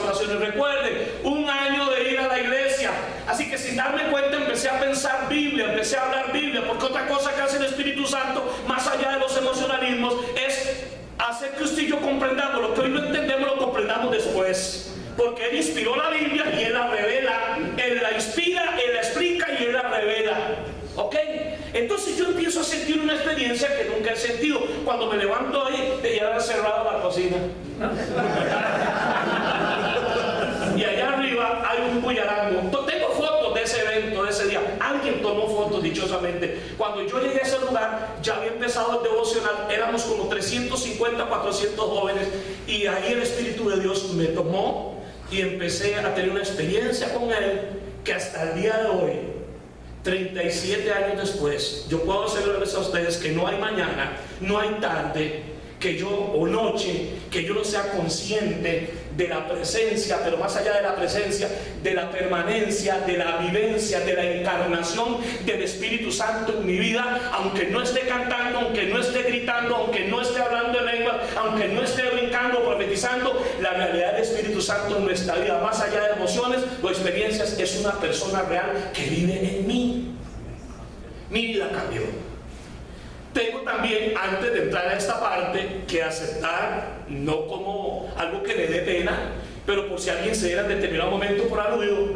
oraciones. Recuerden, 1 año de ir a la iglesia. Así que sin darme cuenta empecé a pensar Biblia, empecé a hablar Biblia, porque otra cosa que hace el Espíritu Santo, más allá de los emocionalismos, es hacer que usted y yo comprendamos lo que hoy no entendemos, lo comprendamos después. Porque Él inspiró la Biblia y Él la revela. Él la inspira, Él la explica y Él la revela. ¿Ok? Entonces yo empiezo a sentir una experiencia que nunca he sentido. Cuando me levanto ahí, ya han cerrado la cocina. Y allá arriba hay un bullarango. Tengo fotos de ese evento, de ese día. Alguien tomó fotos, dichosamente. Cuando yo llegué a ese lugar, ya había empezado el devocional. Éramos como 350, 400 jóvenes. Y ahí el Espíritu de Dios me tomó y empecé a tener una experiencia con Él que hasta el día de hoy, 37 años después, yo puedo asegurarles a ustedes que no hay mañana, no hay tarde, que yo, o noche, que yo no sea consciente de la presencia, pero más allá de la presencia, de la permanencia, de la vivencia, de la encarnación del Espíritu Santo en mi vida, aunque no esté cantando, aunque no esté gritando, aunque no esté hablando en lengua, aunque no esté brincando, profetizando, la realidad del Espíritu Santo en nuestra vida, más allá de emociones o experiencias, es una persona real que vive en mí. Mi vida cambió. Tengo también, antes de entrar a esta parte, que aceptar, no como algo que le dé pena, pero por si alguien se diera en determinado momento por aludido,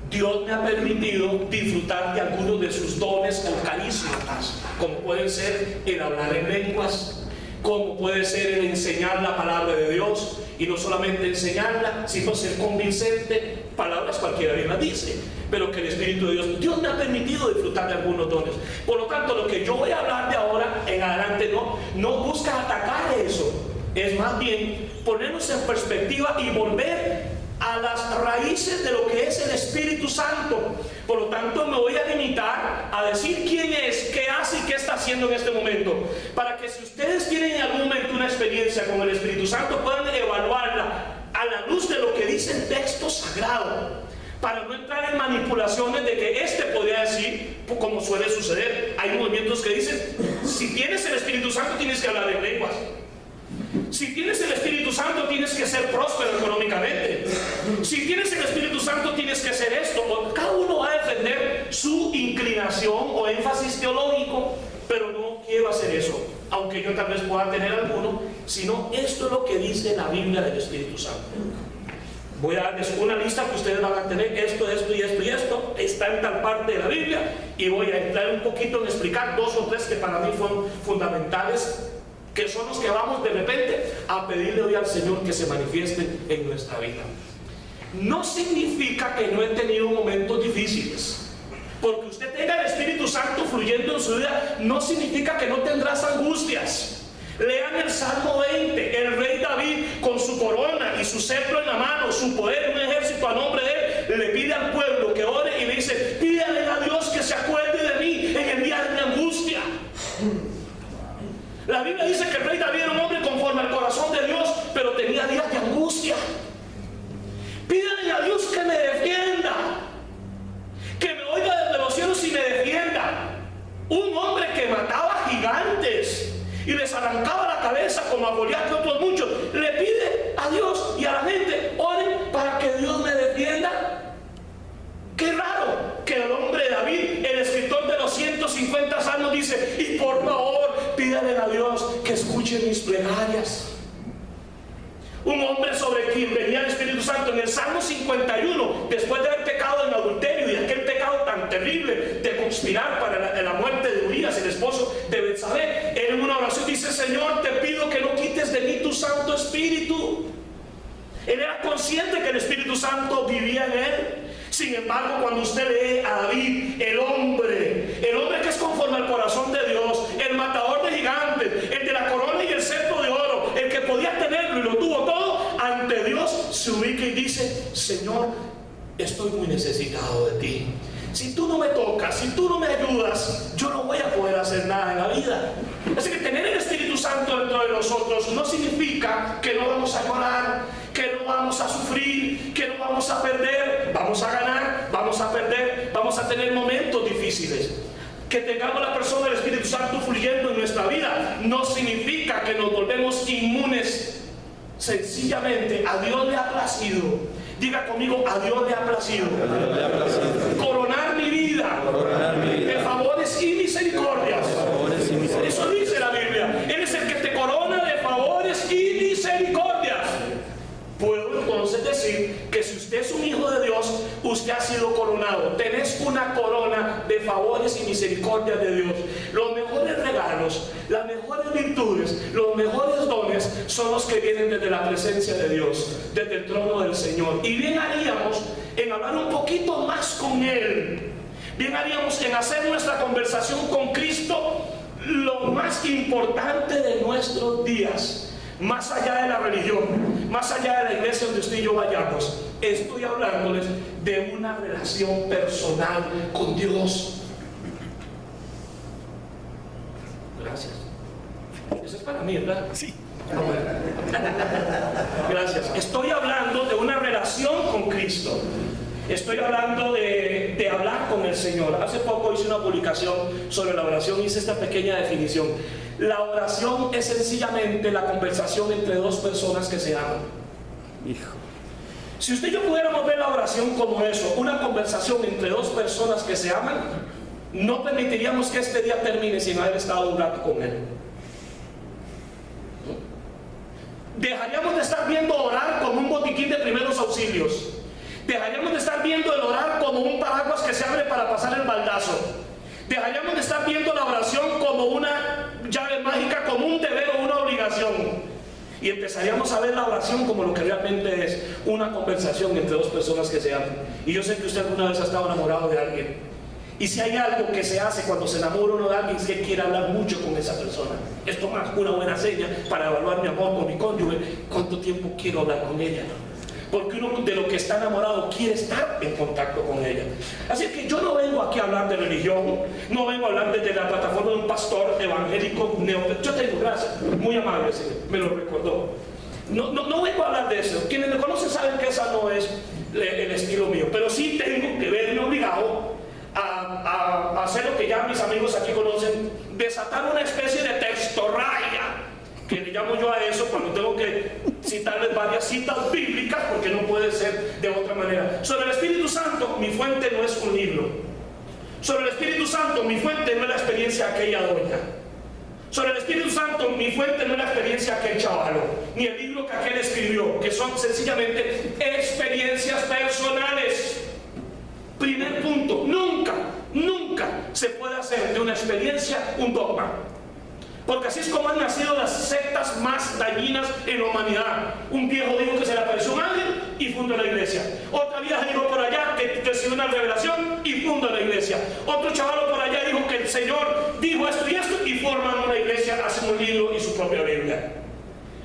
Dios me ha permitido disfrutar de algunos de sus dones o carismas, como pueden ser el hablar en lenguas, como puede ser el enseñar la palabra de Dios, y no solamente enseñarla, sino ser convincente. Palabras cualquiera bien las dice, pero que el Espíritu de Dios me ha permitido disfrutar de algunos dones. Por lo tanto, lo que yo voy a hablar de ahora en adelante no busca atacar eso, es más bien ponernos en perspectiva y volver a las raíces de lo que es el Espíritu Santo. Por lo tanto, me voy a limitar a decir quién es, qué hace y qué está haciendo en este momento, para que si ustedes tienen en algún momento una experiencia con el Espíritu Santo, puedan evaluarla a la luz de lo que dice el texto sagrado, para no entrar en manipulaciones de que este podría decir, como suele suceder. Hay movimientos que dicen, si tienes el Espíritu Santo tienes que hablar en lenguas, si tienes el Espíritu Santo tienes que ser próspero económicamente, si tienes el Espíritu Santo tienes que hacer esto. Cada uno va a defender su inclinación o énfasis teológico, pero no quiero hacer eso, aunque yo tal vez pueda tener alguno, sino esto es lo que dice la Biblia del Espíritu Santo. Voy a darles una lista que ustedes van a tener, esto y esto, está en tal parte de la Biblia, y voy a entrar un poquito en explicar 2 o 3 que para mí fueron fundamentales, que son los que vamos de repente a pedirle hoy al Señor que se manifieste en nuestra vida. No significa que no he tenido momentos difíciles. Porque usted tenga el Espíritu Santo fluyendo en su vida, no significa que no tendrás angustias. Lean el Salmo 20, el rey David con su corona y su cetro en la mano, su poder, un ejército a nombre de él, le pide al pueblo que ore y le dice, pídale a Dios que se acuerde de mí en el día de mi angustia. La Biblia dice que el rey David era un hombre conforme al corazón de Dios, pero tenía días de angustia. Pídale a Dios que me defienda, que me oiga desde los cielos y me defienda. Un hombre que mataba gigantes y les arrancaba la cabeza como a Goliat y otros muchos, le pide a Dios y a la gente, oren para que Dios me defienda. Qué raro que el hombre de David, el escritor de los 150 salmos, dice, y por favor pídale a Dios que escuche mis plegarias. Un hombre sobre quien venía el Espíritu Santo en el Salmo 51, después de haber pecado en adulterio y aquel pecado tan terrible de conspirar para la muerte de Urías, el esposo de Betsabé, él en una oración dice, Señor, te pido que no quites de mí tu Santo Espíritu. Él era consciente que el Espíritu Santo vivía en él. Sin embargo, cuando usted lee a David, el hombre que es conforme al corazón de Dios, el matador de gigantes, el de la corona y el cetro de oro, el que podía tenerlo y lo tuvo todo, ante Dios se ubica y dice, Señor, estoy muy necesitado de ti. Si tú no me tocas, si tú no me ayudas, yo no voy a poder hacer nada en la vida. Así que tener el Espíritu Santo dentro de nosotros no significa que no vamos a llorar, que no vamos a sufrir, que no vamos a perder. Vamos a ganar, vamos a perder, vamos a tener momentos difíciles. Que tengamos la persona del Espíritu Santo fluyendo en nuestra vida no significa que nos volvemos inmunes. Sencillamente a Dios le ha placido, diga conmigo, a Dios le ha placido coronar mi vida de favores y misericordias. Eso dice la Biblia. Él es el que te corona de favores y misericordias. Puedo entonces decir que si usted es un hijo de Dios, usted ha sido coronado. Tenés una corona de favores y misericordias de Dios. Los mejores regalos, las mejores virtudes, los mejores dones son los que vienen desde la presencia de Dios, desde el trono del Señor. Y bien haríamos en hablar un poquito más con Él. Bien haríamos en hacer nuestra conversación con Cristo lo más importante de nuestros días. Más allá de la religión, más allá de la iglesia donde usted y yo vayamos, estoy hablándoles de una relación personal con Dios. Gracias. Eso es para mí, ¿verdad? Sí. No, bueno. Gracias. Estoy hablando de una relación con Cristo. Estoy hablando de hablar con el Señor. Hace poco hice una publicación sobre la oración, hice esta pequeña definición. La oración es sencillamente la conversación entre dos personas que se aman. Hijo. Si usted y yo pudiéramos ver la oración como eso, una conversación entre dos personas que se aman, no permitiríamos que este día termine sin haber estado un rato con Él. Dejaríamos de estar viendo orar como un botiquín de primeros auxilios. Dejaríamos de estar viendo el orar como un paraguas que se abre para pasar el baldazo. Dejaríamos de estar viendo la oración como una llave mágica, como un deber o una obligación. Y empezaríamos a ver la oración como lo que realmente es, una conversación entre dos personas que se aman. Y yo sé que usted alguna vez ha estado enamorado de alguien. Y si hay algo que se hace cuando se enamora uno de alguien, es que quiere hablar mucho con esa persona. Esto más una buena seña para evaluar mi amor con mi cónyuge. ¿Cuánto tiempo quiero hablar con ella? Porque uno de lo que está enamorado quiere estar en contacto con ella. Así que yo no vengo aquí a hablar de religión, no vengo a hablar desde la plataforma de un pastor evangélico yo tengo, gracias, muy amable, Señor, me lo recordó. No vengo a hablar de eso. Quienes me conocen saben que esa no es el estilo mío, pero sí tengo que verme obligado a hacer lo que ya mis amigos aquí conocen, desatar una especie de textorraya, que le llamo yo a eso cuando tengo que citarles varias citas bíblicas, porque no puede ser de otra manera. Sobre el Espíritu Santo, mi fuente no es un libro. Sobre el Espíritu Santo, mi fuente no es la experiencia de aquella doña. Sobre el Espíritu Santo, mi fuente no es la experiencia de aquel chavalo, ni el libro que aquel escribió, que son sencillamente experiencias personales. Primer punto, nunca se puede hacer de una experiencia un dogma. Porque así es como han nacido las sectas más dañinas en la humanidad. Un viejo dijo que se le apareció un ángel y fundó la iglesia. Otra vieja dijo por allá que recibió una revelación y fundó la iglesia. Otro chaval por allá dijo que el Señor dijo esto y esto y forman una iglesia, hacen un libro y su propia Biblia.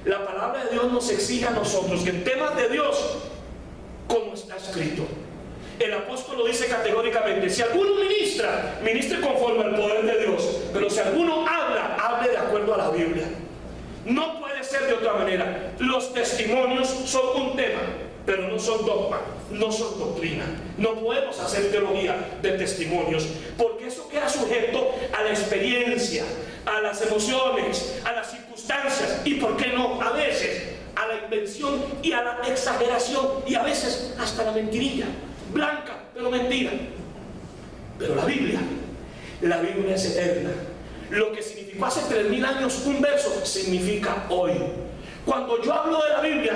La palabra de Dios nos exige a nosotros que en temas de Dios, como está escrito. El apóstol lo dice categóricamente: si alguno ministre conforme al poder de Dios, pero si alguno hable de acuerdo a la Biblia. No puede ser de otra manera. Los testimonios son un tema, pero no son dogma, no son doctrina. No podemos hacer teología de testimonios, porque eso queda sujeto a la experiencia, a las emociones, a las circunstancias y, ¿por qué no?, a veces a la invención y a la exageración y a veces hasta la mentirilla. Blanca, pero mentira. Pero la Biblia es eterna. Lo que significó hace 3000 años un verso, significa hoy. Cuando yo hablo de la Biblia,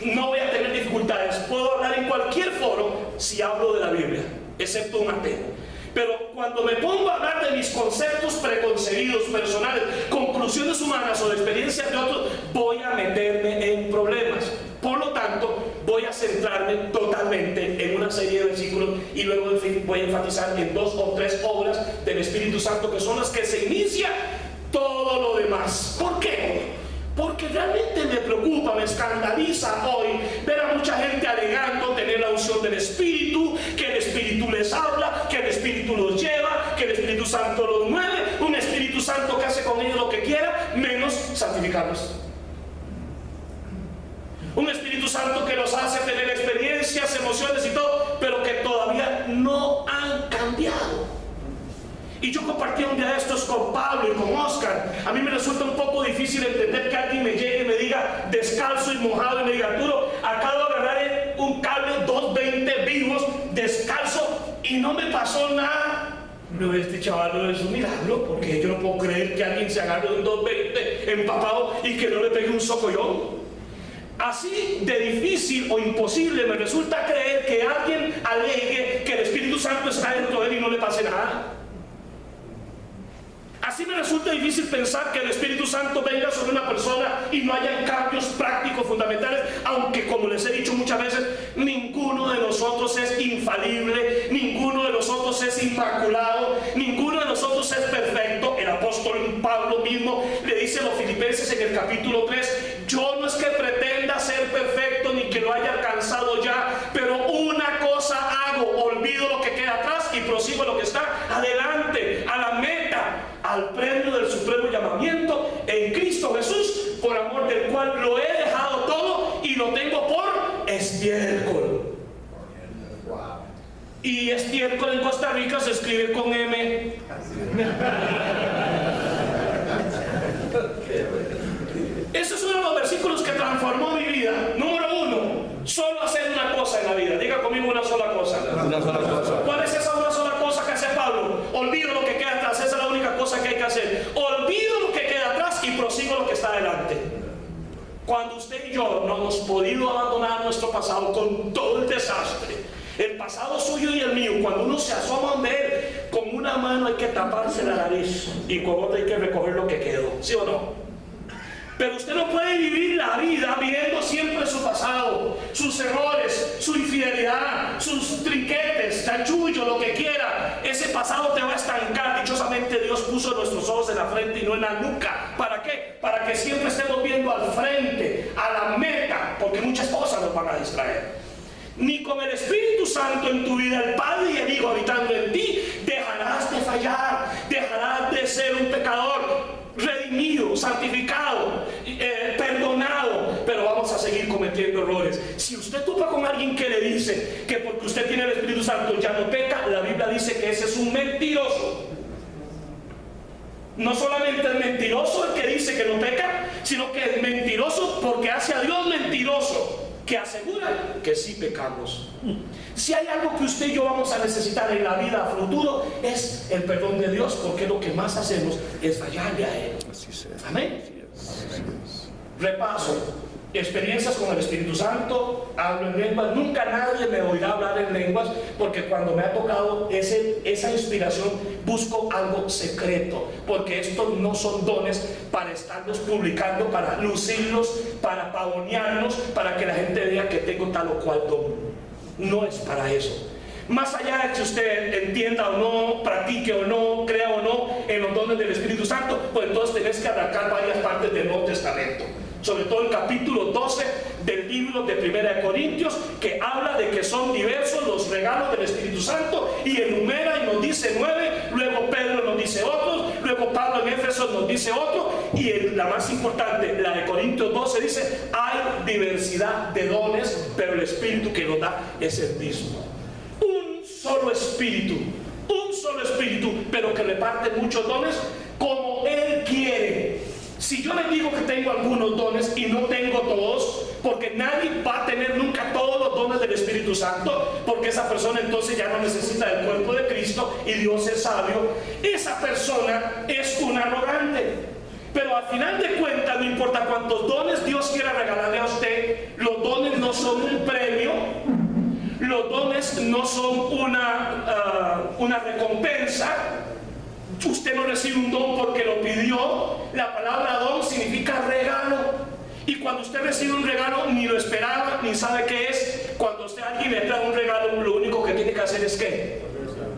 no voy a tener dificultades. Puedo hablar en cualquier foro si hablo de la Biblia, excepto un ateo. Pero cuando me pongo a hablar de mis conceptos preconcebidos, personales, conclusiones humanas o de experiencias de otros, voy a meterme en problemas. Por lo tanto, voy a centrarme totalmente en una serie de versículos y luego voy a enfatizar en 2 o 3 obras del Espíritu Santo, que son las que se inicia todo lo demás. ¿Por qué? Porque realmente me preocupa, me escandaliza hoy ver a mucha gente alegando tener la unción del Espíritu, que el Espíritu les habla, que el Espíritu los lleva, que el Espíritu Santo los mueve, un Espíritu Santo que hace con ellos lo que quiera, menos santificarlos. Un Espíritu Santo que los hace tener experiencias, emociones y todo, pero que todavía no han cambiado. Y yo compartí un día de estos con Pablo y con Oscar. A mí me resulta un poco difícil entender que alguien me llegue y me diga descalzo y mojado y me diga: Arturo, acabo de agarrar no me pasó nada. No, este chaval no es un milagro, porque yo no puedo creer que alguien se agarre de un 220 empapado y que no le pegue un socollón. Así de difícil o imposible me resulta creer que alguien alegue que el Espíritu Santo está dentro de él y no le pase nada. Así me resulta difícil pensar que el Espíritu Santo venga sobre una persona y no haya cambios prácticos fundamentales, aunque, como les he dicho muchas veces, ninguno de nosotros es infalible, ninguno de nosotros es inmaculado, ninguno de nosotros es perfecto. El apóstol Pablo mismo le dice a los filipenses en el capítulo 3, yo no es que pretenda ser perfecto ni que lo haya alcanzado ya, pero una cosa hago, olvido lo que queda atrás y prosigo lo que está adelante, a la meta, al premio del supremo llamamiento en Cristo Jesús, por amor del cual lo he dejado todo y lo tengo por estiércol. Y estiércol en Costa Rica se escribe con M. Ese es uno de los versículos que transformó mi vida. Número 1, solo hacer una cosa en la vida. Diga conmigo una sola cosa. Una sola cosa. ¿Cuál es esa una sola cosa que hace Pablo? Olvido lo que queda atrás. Esa es la única cosa que hay que hacer. Olvido lo que queda atrás y prosigo lo que está adelante. Cuando usted y yo no hemos podido abandonar nuestro pasado con todo el desastre, el pasado suyo y el mío, cuando uno se asoma a ver, con una mano hay que taparse la nariz y con otra hay que recoger lo que quedó, ¿sí o no? Pero usted no puede vivir la vida viendo siempre su pasado, sus errores, su infidelidad, sus trinquetes, chanchullo, lo que quiera. Ese pasado te va a estancar. Dichosamente Dios puso nuestros ojos en la frente y no en la nuca. ¿Para qué? Para que siempre estemos viendo al frente, a la meta, porque muchas cosas nos van a distraer. Ni con el Espíritu Santo en tu vida, el Padre y el Hijo habitando en ti, dejarás de fallar, dejarás de ser un pecador redimido, santificado, perdonado, pero vamos a seguir cometiendo errores. Si usted topa con alguien que le dice que porque usted tiene el Espíritu Santo ya no peca, la Biblia dice que ese es un mentiroso. No solamente es mentiroso el que dice que no peca, sino que es mentiroso porque hace a Dios mentiroso, que asegura que sí pecamos. Si hay algo que usted y yo vamos a necesitar en la vida a futuro, es el perdón de Dios, porque lo que más hacemos es fallarle a Él. Amén. Repaso: experiencias con el Espíritu Santo, hablo en lenguas. Nunca nadie me oirá hablar en lenguas, porque cuando me ha tocado esa inspiración, busco algo secreto, porque estos no son dones para estarlos publicando, para lucirlos, para pavonearlos, para que la gente vea que tengo tal o cual don. No es para eso. Más allá de que usted entienda o no, practique o no, crea o no en los dones del Espíritu Santo, pues entonces tenés que arrancar varias partes del Nuevo Testamento. Sobre todo el capítulo 12 del libro de 1 Corintios, que habla de que son diversos los regalos del Espíritu Santo, y enumera y nos dice 9, luego Pedro nos dice otros, luego Pablo en Éfeso nos dice otro, y la más importante, la de Corintios 12, dice: hay diversidad de dones, pero el Espíritu que nos da es el mismo. Un solo Espíritu, pero que reparte muchos dones como Él quiere. Si yo les digo que tengo algunos dones y no tengo todos, porque nadie va a tener nunca todos los dones del Espíritu Santo, porque esa persona entonces ya no necesita del cuerpo de Cristo y Dios es sabio, esa persona es un arrogante. Pero al final de cuentas, no importa cuántos dones Dios quiera regalarle a usted, los dones no son un premio, los dones no son una recompensa. Usted no recibe un don porque lo pidió. La palabra don significa regalo. Y cuando usted recibe un regalo, ni lo esperaba, ni sabe qué es. Cuando usted a alguien le trae un regalo, lo único que tiene que hacer es ¿qué?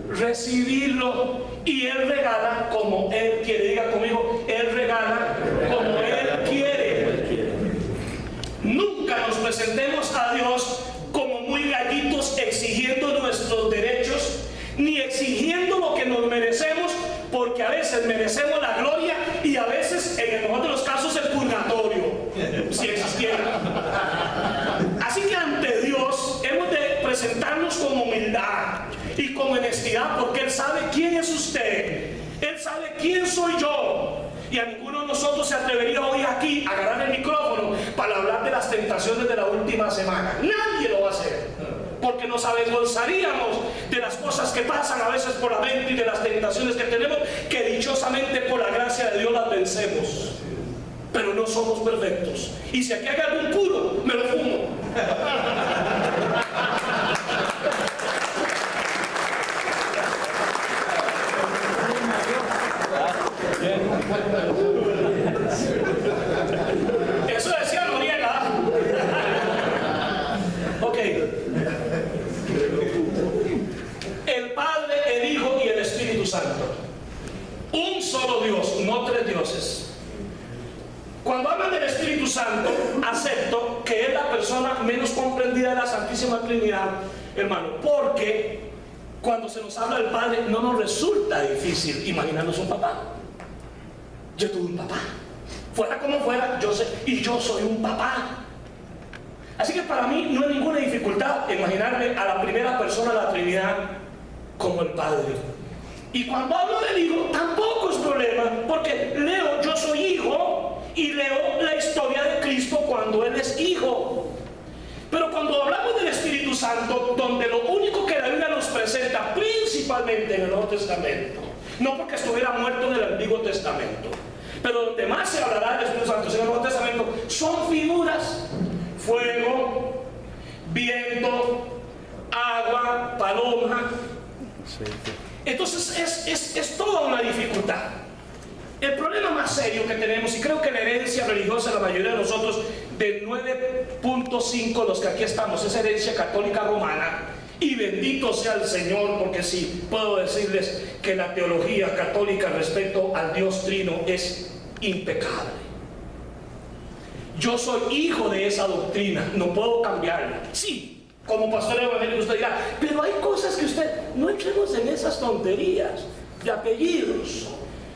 Recibirlo. Y Él regala como Él quiere. Diga conmigo: Él regala como Él quiere. Nunca nos presentemos a Dios como muy gallitos exigiendo nuestros derechos, ni exigiendo lo que nos merecemos, porque a veces merecemos la gloria y a veces, en el mejor de los casos, el purgatorio, si existiera. Así que ante Dios hemos de presentarnos con humildad y con honestidad, porque Él sabe quién es usted, Él sabe quién soy yo. Y a ninguno de nosotros se atrevería hoy aquí a agarrar el micrófono para hablar de las tentaciones de la última semana. Nadie lo va a hacer, porque nos avergonzaríamos de las cosas que pasan a veces por la mente y de las tentaciones que tenemos, que dichosamente por la gracia de Dios las vencemos. Pero no somos perfectos. Y si aquí hay algún puro, me lo fumo. Eso decía Noriega. Ok. El Padre, el Hijo y el Espíritu Santo. Un solo Dios, no tres dioses. Cuando hablan del Espíritu Santo, acepto que es la persona menos comprendida de la Santísima Trinidad, hermano, porque cuando se nos habla del Padre no nos resulta difícil imaginarnos un papá. Yo tuve un papá, fuera como fuera, yo sé, y yo soy un papá. Así que para mí no hay ninguna dificultad imaginarme a la primera persona de la Trinidad como el Padre. Y cuando hablo del Hijo, tampoco es problema, porque leo, yo soy hijo, y leo la historia de Cristo cuando Él es hijo. Pero cuando hablamos del Espíritu Santo, donde lo único que la Biblia nos presenta, principalmente en el Nuevo Testamento, no porque estuviera muerto en el Antiguo Testamento, pero donde más se hablará del Espíritu Santo en el Nuevo Testamento, son figuras: fuego, viento, agua, paloma. Entonces es toda una dificultad. El problema más serio que tenemos, y creo que la herencia religiosa de la mayoría de nosotros, de 9.5 los que aquí estamos, es herencia católica romana, y bendito sea el Señor, porque sí, puedo decirles que la teología católica respecto al Dios Trino es impecable. Yo soy hijo de esa doctrina, no puedo cambiarla. Sí, como pastor evangélico usted dirá, pero hay cosas que usted, no entremos en esas tonterías de apellidos.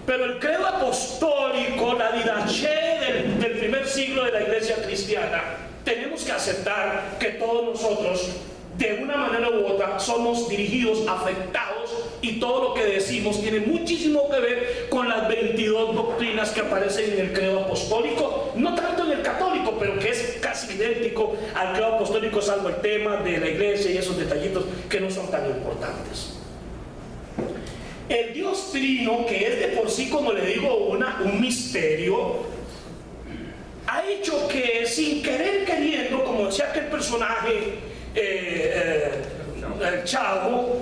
Pero el credo apostólico, la didaché del primer siglo de la iglesia cristiana, tenemos que aceptar que todos nosotros, de una manera u otra, somos dirigidos, afectados, y todo lo que decimos tiene muchísimo que ver con las 22 doctrinas que aparecen en el credo apostólico, no tanto en el católico, pero que es casi idéntico al credo apostólico, salvo el tema de la iglesia y esos detallitos que no son tan importantes. El Dios Trino, que es de por sí, como le digo, un misterio, ha hecho que sin querer queriendo, como decía aquel personaje, el Chavo,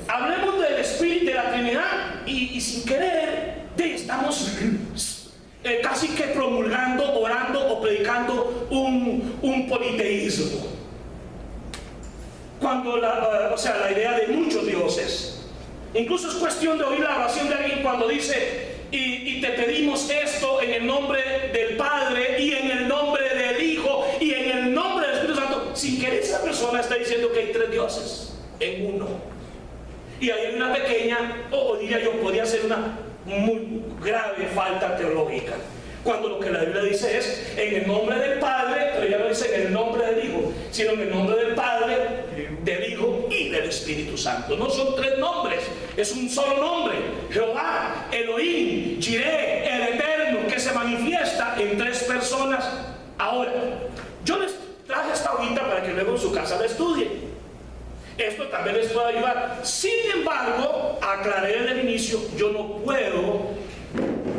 hablemos del Espíritu de la Trinidad y sin querer estamos casi que promulgando, orando o predicando un politeísmo. Cuando la idea de muchos dioses. Incluso es cuestión de oír la oración de alguien cuando dice: y te pedimos esto en el nombre del Padre y en el nombre del Hijo y en el nombre del Espíritu Santo. Sin querer, esa persona está diciendo que hay tres dioses en uno. Y hay una pequeña, o diría yo, podría ser una muy grave falta teológica. Cuando lo que la Biblia dice es en el nombre del Padre, pero ya no dice en el nombre del Hijo, sino en el nombre del Padre, del Hijo y del Espíritu Santo. No son tres nombres, es un solo nombre: Jehová, Elohim, Jireh, el Eterno, que se manifiesta en tres personas. Ahora, yo les traje esta hojita para que luego en su casa la estudien. Esto también les puede ayudar. Sin embargo, aclaré desde el inicio, yo no puedo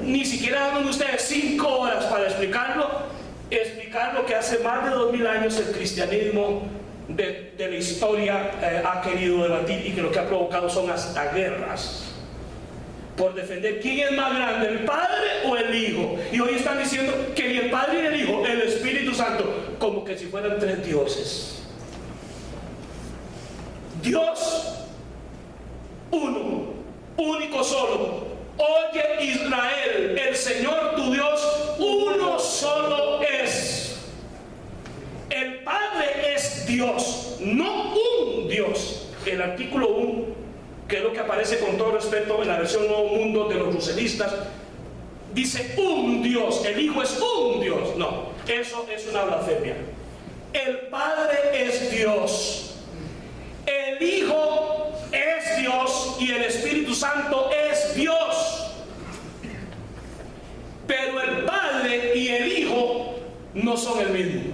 ni siquiera darme ustedes 5 horas para explicar lo que hace más de 2000 años el cristianismo de la historia ha querido debatir, y que lo que ha provocado son hasta guerras por defender quién es más grande, el Padre o el Hijo. Y hoy están diciendo que ni el Padre ni el Hijo, el Espíritu Santo, como que si fueran tres dioses. Dios uno, único solo. Oye Israel, el Señor tu Dios uno solo es. El Padre es Dios, no un Dios. El artículo 1, que es lo que aparece con todo respeto en la versión Nuevo Mundo de los ruselistas, dice un Dios. El Hijo es un Dios. No, eso es una blasfemia. El Padre es Dios, el Hijo es Dios y el Espíritu Santo es Dios. Pero el Padre y el Hijo no son el mismo.